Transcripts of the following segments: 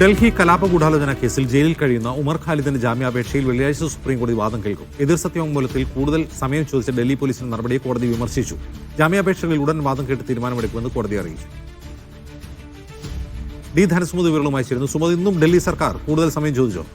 ഡൽഹി കലാപ ഗൂഢാലോചന കേസിൽ ജയിലിൽ കഴിയുന്ന ഉമർ ഖാലിദിന്റെ ജാമ്യാപേക്ഷയിൽ വെള്ളിയാഴ്ച സുപ്രീംകോടതി വാദം കേൾക്കും. എതിർ സത്യവാങ്മൂലത്തിൽ കൂടുതൽ സമയം ചോദിച്ച ഡൽഹി പോലീസിന്റെ നടപടിയെ കോടതി വിമർശിച്ചു. ജാമ്യാപേക്ഷകളിൽ ഉടൻ വാദം കേട്ട് തീരുമാനമെടുക്കുമെന്ന് കോടതി അറിയിച്ചു. ഡി ധനസുമതി വിവരങ്ങളുമായി ചേരുന്നു. സുമതി, ഇന്നും ഡൽഹി സർക്കാർ കൂടുതൽ സമയം ചോദിച്ചോ?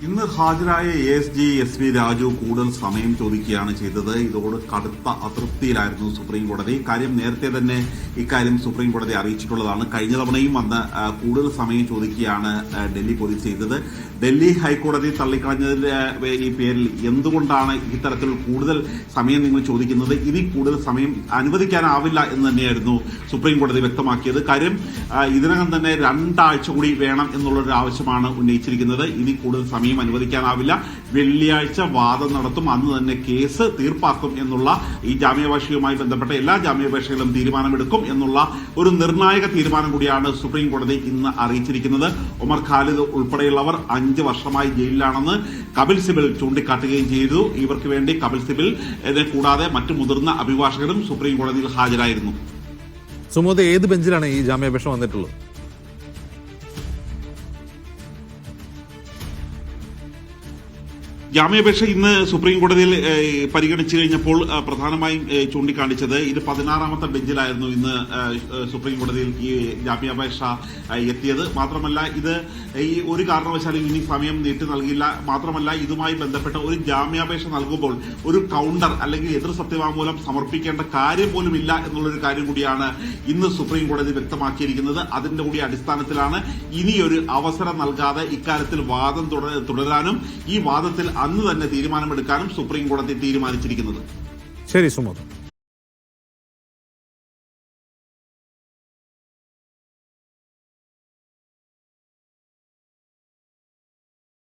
ഇന്ന് ഹാജരായ ASG SV രാജു കൂടുതൽ സമയം ചോദിക്കുകയാണ് ചെയ്തത്. ഇതോട് കടുത്ത അതൃപ്തിയിലായിരുന്നു സുപ്രീം കോടതി. കാര്യം നേരത്തെ തന്നെ ഇക്കാര്യം സുപ്രീം കോടതി അറിയിച്ചിട്ടുള്ളതാണ്. കഴിഞ്ഞ തവണയും വന്ന് കൂടുതൽ സമയം ചോദിക്കുകയാണ് ഡൽഹി പോലീസ് ചെയ്തത്. ഡൽഹി ഹൈക്കോടതി തള്ളിക്കളഞ്ഞതിന്റെ ഈ പേരിൽ എന്തുകൊണ്ടാണ് ഇത്തരത്തിൽ കൂടുതൽ സമയം നിങ്ങൾ ചോദിക്കുന്നത്? ഇനി കൂടുതൽ സമയം അനുവദിക്കാനാവില്ല എന്ന് തന്നെയായിരുന്നു സുപ്രീം കോടതി വ്യക്തമാക്കിയത്. കാര്യം ഇതിനകം തന്നെ 2 ആഴ്ച കൂടി വേണം എന്നുള്ളൊരു ആവശ്യമാണ് ഉന്നയിച്ചിരിക്കുന്നത്. ഇനി കൂടുതൽ സമയം അനുവദിക്കാനാവില്ല. വെള്ളിയാഴ്ച വാദം നടത്തും, അന്ന് തന്നെ കേസ് തീർപ്പാക്കും എന്നുള്ള ഈ ജാമ്യാപേക്ഷയുമായി ബന്ധപ്പെട്ട എല്ലാ ജാമ്യാപേക്ഷകളും തീരുമാനമെടുക്കും എന്നുള്ള ഒരു നിർണായക തീരുമാനം കൂടിയാണ് സുപ്രീം കോടതി ഇന്ന് അറിയിച്ചിരിക്കുന്നത്. ഉമർ ഖാലിദ് ഉൾപ്പെടെയുള്ളവർ 5 വർഷമായി ജയിലിലാണെന്ന് കപിൽ സിബൽ ചൂണ്ടിക്കാട്ടുകയും ചെയ്തു. ഇവർക്ക് വേണ്ടി കപിൽ സിബൽ കൂടാതെ മറ്റു മുതിർന്ന അഭിഭാഷകരും സുപ്രീം കോടതിയിൽ ഹാജരായിരുന്നു. സുമോദ്, ഏത് ബെഞ്ചിലാണ് ഈ ജാമ്യാപേക്ഷ വന്നിട്ടുള്ളത്? ജാമ്യാപേക്ഷ ഇന്ന് സുപ്രീം കോടതിയിൽ പരിഗണിച്ചു കഴിഞ്ഞപ്പോൾ പ്രധാനമായും ചൂണ്ടിക്കാണിച്ചത് ഇത് 16ാമത്തെ ബെഞ്ചിലായിരുന്നു ഇന്ന് സുപ്രീം കോടതിയിൽ ഈ ജാമ്യാപേക്ഷ എത്തിയത്. മാത്രമല്ല ഇത് ഈ ഒരു കാരണവശാലും ഇനി സമയം നീട്ടി നൽകില്ല. മാത്രമല്ല ഇതുമായി ബന്ധപ്പെട്ട ഒരു ജാമ്യാപേക്ഷ നൽകുമ്പോൾ ഒരു കൗണ്ടർ അല്ലെങ്കിൽ എതിർ സത്യവാങ്മൂലം സമർപ്പിക്കേണ്ട കാര്യം പോലും ഇല്ല എന്നുള്ളൊരു കാര്യം കൂടിയാണ് ഇന്ന് സുപ്രീം കോടതി വ്യക്തമാക്കിയിരിക്കുന്നത്. അതിന്റെ കൂടി അടിസ്ഥാനത്തിലാണ് ഇനിയൊരു അവസരം നൽകാതെ ഇക്കാര്യത്തിൽ വാദം തുടരാനും ഈ വാദത്തിൽ അന്ന് തന്നെ തീരുമാനമെടുക്കാനും സുപ്രീം കോടതി തീരുമാനിച്ചിരിക്കുന്നത്. ശരി സുമോദ്.